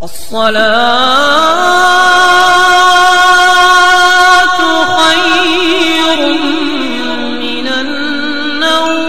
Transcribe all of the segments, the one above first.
الصلاة خير من النوم۔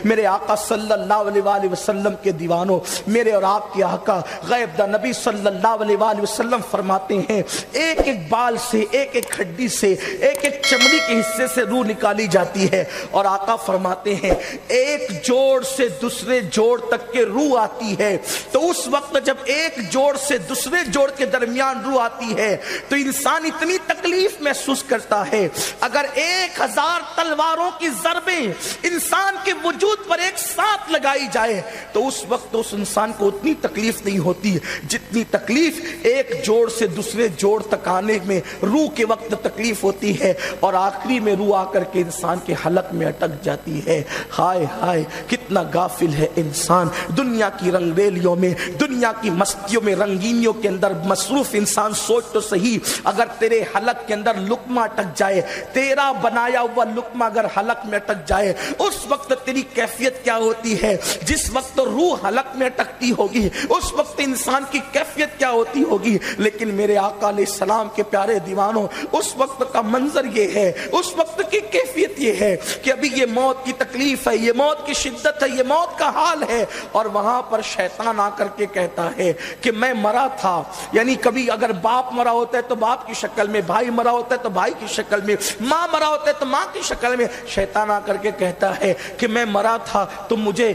میرے آقا صلی اللہ علیہ وآلہ وسلم کے دیوانوں، میرے اور آپ کے آقا غیب دا نبی صلی اللہ علیہ وآلہ وسلم فرماتے ہیں ایک ایک بال سے، ایک ایک ہڈی سے، ایک ایک چمڑی کے حصے سے روح نکالی جاتی ہے، اور آقا فرماتے ہیں ایک جوڑ سے دوسرے جوڑ تک کے روح آتی ہے، تو اس وقت جب ایک جوڑ سے دوسرے جوڑ کے درمیان روح آتی ہے تو انسان اتنی تکلیف محسوس کرتا ہے، اگر 1000 تلواروں کی ضربیں انسان کے وجود پر ایک ساتھ لگائی جائے تو اس وقت اس انسان کو اتنی تکلیف نہیں ہوتی جتنی تکلیف ایک جوڑ سے دوسرے جوڑ تک آنے میں روح کے وقت تکلیف ہوتی ہے، اور آخری میں روح آ کر کے انسان کے حلق میں اٹک جاتی ہے۔ ہائے ہائے کتنا غافل ہے انسان، دنیا کی رنگ ریلیوں میں، دنیا کی مستیوں میں، رنگینیوں کے اندر مصروف انسان۔ سوچ تو صحیح، اگر تیرے حلق کے اندر لقمہ اٹک جائے، تیرا بنایا ہوا لقمہ اگر حلق میں اٹک جائے، اس وقت تیری کیفیت کیا ہوتی ہے؟ جس وقت روح حلق میں اٹکتی ہوگی اس وقت انسان کی کیفیت کیا ہوتی ہوگی؟ لیکن میرے آقا علیہ السلام کے پیارے دیوانوں، اس وقت کا منظر یہ ہے، اس وقت کی کیفیت یہ ہے کہ ابھی یہ موت کی تکلیف ہے، یہ موت کی شدت ہے، یہ موت کا حال ہے، اور وہاں پر شیطان آ کر کے کہتا ہے کہ میں مرا تھا، یعنی کبھی اگر باپ مرا ہوتا ہے تو باپ کی شکل میں، بھائی مرا ہوتا ہے تو بھائی کی شکل میں، ماں مرا ہوتا ہے تو ماں کی شکل میں، شیطان آ کر کے کہتا ہے کہ میں مرا تھا تو مجھے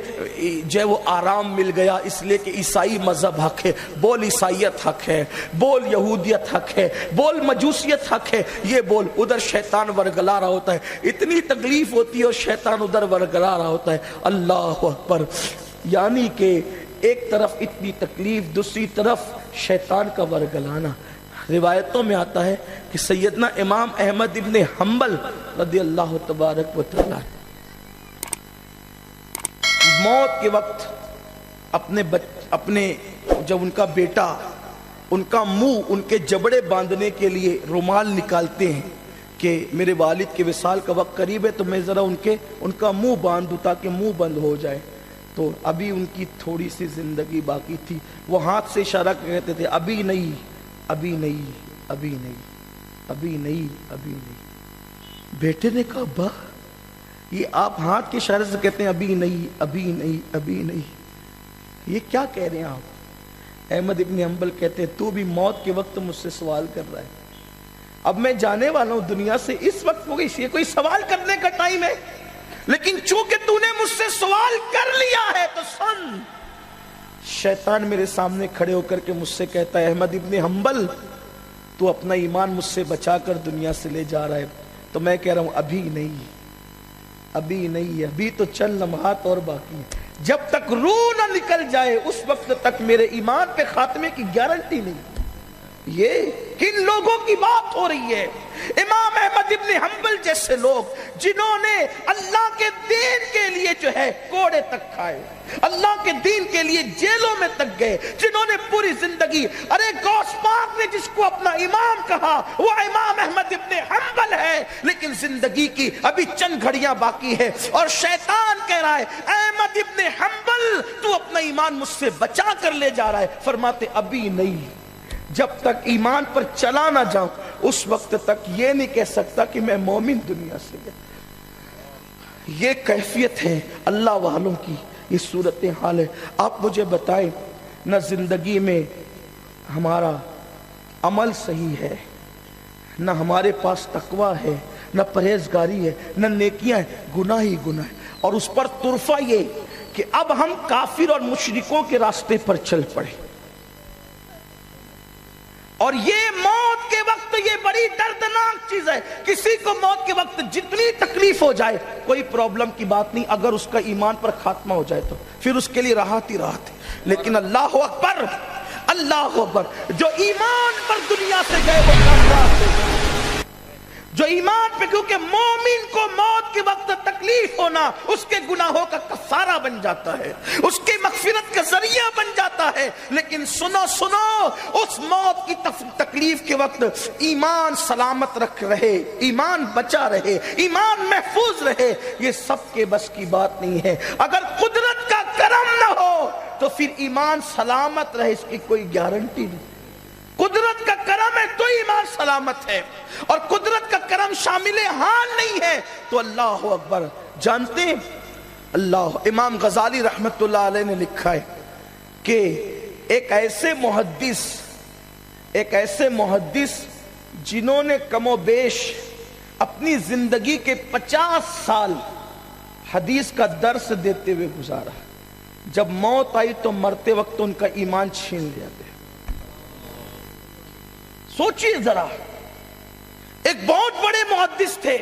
جو وہ آرام مل گیا، اس لیے کہ عیسائی مذہب حق ہے، بول عیسائیت حق ہے، بول یہودیت حق ہے، بول مجوسیت حق ہے، یہ بول۔ ادھر شیطان ورگلا رہا ہوتا ہے، اتنی تکلیف ہوتی ہے اور شیطان ادھر ورگلا رہا ہوتا ہے۔ اللہ اکبر، یعنی کہ ایک طرف اتنی تکلیف، دوسری طرف شیطان کا ورگلانا۔ روایتوں میں آتا ہے کہ سیدنا امام احمد ابن حنبل رضی اللہ تبارک و تعالی موت کے وقت اپنے جب ان کا بیٹا ان کا منہ ان کے جبڑے باندھنے کے لیے رومال نکالتے ہیں کہ میرے والد کے وصال کا وقت قریب ہے تو میں ذرا ان کا منہ باندھ دوں تاکہ منہ بند ہو جائے، تو ابھی ان کی تھوڑی سی زندگی باقی تھی، وہ ہاتھ سے اشارہ کہتے تھے ابھی نہیں، ابھی نہیں، ابھی نہیں، ابھی نہیں، ابھی نہیں۔ بیٹے نے کہا ابا یہ آپ ہاتھ کے اشارے سے کہتے ہیں ابھی نہیں، ابھی نہیں، ابھی نہیں، یہ کیا کہہ رہے ہیں آپ؟ احمد ابن حنبل کہتے ہیں تو بھی موت کے وقت مجھ سے سوال کر رہا ہے، اب میں جانے والا ہوں دنیا سے، اس وقت ہو گئی، یہ کوئی سوال کرنے کا ٹائم ہے، لیکن چونکہ تو نے مجھ سے سوال کر لیا ہے تو سن۔ شیطان میرے سامنے کھڑے ہو کر کے مجھ سے کہتا ہے احمد ابن حنبل تو اپنا ایمان مجھ سے بچا کر دنیا سے لے جا رہا ہے، تو میں کہہ رہا ہوں ابھی نہیں، ابھی نہیں، ابھی تو چند لمحات اور باقی ہے، جب تک روح نہ نکل جائے اس وقت تک میرے ایمان پہ خاتمے کی گارنٹی نہیں۔ یہ کن لوگوں کی بات ہو رہی ہے؟ امام احمد ابن حنبل جیسے لوگ جنہوں نے اللہ کے دین کے لیے جو ہے کوڑے تک کھائے، اللہ کے دین کے لیے جیلوں میں تک گئے، جنہوں نے پوری زندگی، ارے غوث پاک نے جس کو اپنا امام کہا وہ امام احمد ابن حنبل ہے، لیکن زندگی کی ابھی چند گھڑیاں باقی ہے، اور شیطان کہہ رہا ہے احمد ابن حنبل تو اپنا ایمان مجھ سے بچا کر لے جا رہا ہے، فرماتے ابھی نہیں، جب تک ایمان پر چلا نہ جاؤں اس وقت تک یہ نہیں کہہ سکتا کہ میں مومن دنیا سے گیا۔ یہ کیفیت ہے اللہ والوں کی، یہ صورتحال ہے۔ آپ مجھے بتائیں، نہ زندگی میں ہمارا عمل صحیح ہے، نہ ہمارے پاس تقوی ہے، نہ پرہیزگاری ہے، نہ نیکیاں ہیں، گناہ ہی گناہ ہے، اور اس پر طرفہ یہ کہ اب ہم کافر اور مشرکوں کے راستے پر چل پڑے، اور یہ موت کے وقت یہ بڑی دردناک چیز ہے۔ کسی کو موت کے وقت جتنی تکلیف ہو جائے کوئی پرابلم کی بات نہیں، اگر اس کا ایمان پر خاتمہ ہو جائے تو پھر اس کے لیے راحت ہی راحت ہے، لیکن اللہ اکبر، اللہ اکبر، جو ایمان پر دنیا سے گئے وہ کافر سے، جو ایمان پہ، کیونکہ مومن کو موت کے وقت تکلیف ہونا اس کے گناہوں کا کفارہ بن جاتا ہے، اس کی مغفرت کا ذریعہ بن جاتا ہے، لیکن سنو اس موت کی تکلیف کے وقت ایمان سلامت رکھ رہے، ایمان بچا رہے، ایمان محفوظ رہے، یہ سب کے بس کی بات نہیں ہے۔ اگر قدرت کا کرم نہ ہو تو پھر ایمان سلامت رہے اس کی کوئی گارنٹی نہیں. قدرت کا کرم ہے تو ایمان سلامت ہے، اور قدرت کا کرم شامل حال نہیں ہے تو اللہ اکبر. جانتے ہیں اللہ، امام غزالی رحمت اللہ علیہ نے لکھا ہے کہ ایک ایسے محدث جنہوں نے کم و بیش اپنی زندگی کے 50 سال حدیث کا درس دیتے ہوئے گزارا، جب موت آئی تو مرتے وقت ان کا ایمان چھین لیا گیا. سوچئے ذرا، ایک بہت بڑے محدث تھے،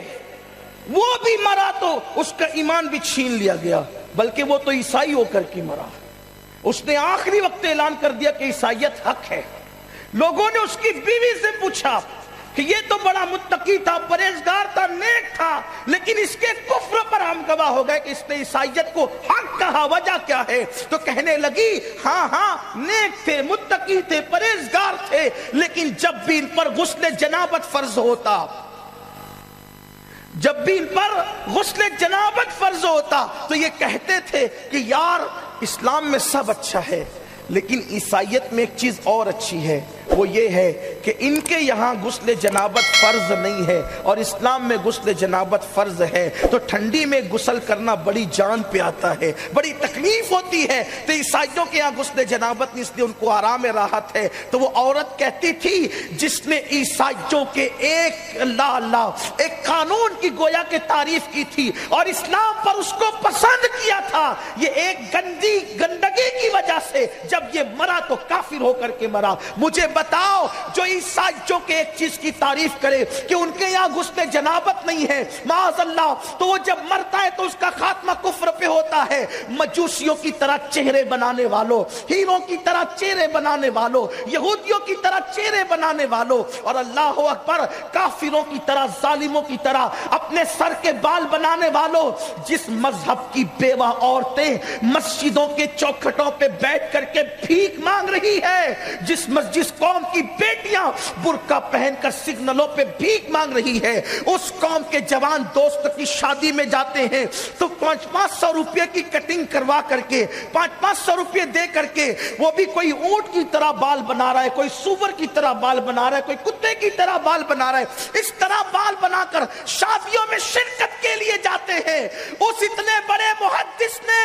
وہ بھی مرا تو اس کا ایمان بھی چھین لیا گیا، بلکہ وہ تو عیسائی ہو کر کے مرا. اس نے آخری وقت اعلان کر دیا کہ عیسائیت حق ہے. لوگوں نے اس کی بیوی سے پوچھا کہ یہ تو بڑا متقی تھا، پرہیزگار تھا، نیک تھا، لیکن اس کے کفر پر ہم گواہ ہو گئے کہ اس نے عیسائیت کو حق کہا، وجہ کیا ہے؟ تو کہنے لگی ہاں نیک تھے، متقی تھے، پرہیزگار تھے، لیکن جب بھی ان پر غسل جنابت فرض ہوتا تو یہ کہتے تھے کہ یار اسلام میں سب اچھا ہے، لیکن عیسائیت میں ایک چیز اور اچھی ہے، وہ یہ ہے کہ ان کے یہاں غسل جنابت فرض نہیں ہے اور اسلام میں غسل جنابت فرض ہے. تو ٹھنڈی میں غسل کرنا بڑی جان پہ آتا ہے، بڑی تکلیف ہوتی ہے، تو عیسائیوں کے یہاں غسل جنابت نہیں، اس لیے ان کو آرام راحت ہے. تو وہ عورت کہتی تھی جس نے عیسائیوں کے ایک قانون کی گویا کے تعریف کی تھی اور اسلام پر اس کو پسند کیا تھا، یہ ایک گندگی کی وجہ سے جب یہ مرا تو کافر ہو کر کے مرا. مجھے بتاؤ، جو عیسائیوں کے ایک چیز کی تعریف کرے کہ ان کے یہاں غسل جنابت نہیں ہے معاذ اللہ، تو وہ جب مرتا ہے تو اس کا خاتمہ کفر پہ ہوتا ہے. مجوسیوں کی طرح چہرے بنانے والوں، ہیروں کی طرح چہرے بنانے والوں، یہودیوں کی طرح چہرے بنانے والوں، اور اللہ اکبر کافروں کی طرح، ظالموں کی طرح اپنے سر کے بال بنانے والوں. جس مذہب کی بیوہ عورتیں مسجدوں کے چوکھٹوں پہ بیٹھ کر کے بھیک مانگ رہی ہے، جس قوم کی بیٹیاں برقع پہن کر سگنلوں پہ بھیک مانگ رہی ہے، اس قوم کے جوان دوست کی شادی میں جاتے ہیں تو 500 روپے کی کٹنگ کروا کر کے 500 روپے دے کر کے وہ بھی کوئی اونٹ کی طرح بال بنا رہا ہے، کوئی سور کی طرح بال بنا رہا ہے، کوئی کتے کی طرح بال بنا رہا ہے. اس طرح بال بنا کر شادیوں میں شرکت کے لیے جاتے ہیں. اس اتنے بڑے محدث نے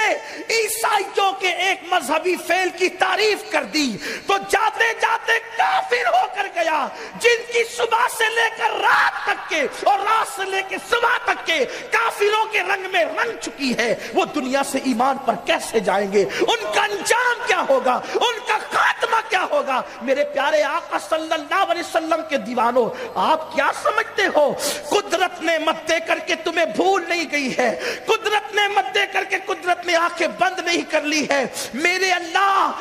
عیسائیوں کے ایک مذہبی فعل کی تعریف کر دی تو جاتے جاتے کافر ہو کر گیا. جن کی صبح سے لے کر رات تک کے اور رات سے لے کے صبح تک کے کافروں کے رنگ میں رنگ چکی ہے، وہ دنیا سے ایمان پر کیسے جائیں گے؟ ان کا انجام کیا ہوگا؟ ان کا خاتمہ کیا ہوگا؟ میرے پیارے آقا صلی اللہ علیہ وسلم کے دیوانوں، آپ کیا سمجھتے ہو؟ قدرت نے مت دے کر کے تمہیں بھول نہیں گئی ہے، قدرت نے مت دے کر کے قدرت نے آنکھیں بند نہیں کر لی ہے. میرے اللہ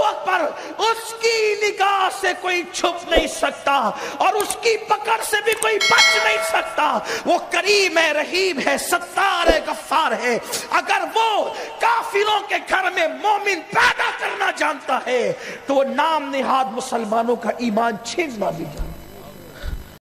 اکبر، اس کی نگاہ سے کوئی چھپ نہیں سکتا اور اس کی پکڑ سے بھی کوئی بچ نہیں سکتا. وہ کریم ہے، رحیم ہے، ستار ہے، غفار ہے. اگر وہ کافروں کے گھر میں مومن پیدا کرنا جانتا ہے تو وہ نام نہاد مسلمانوں کا ایمان چھیننا بھی جانتا ہے.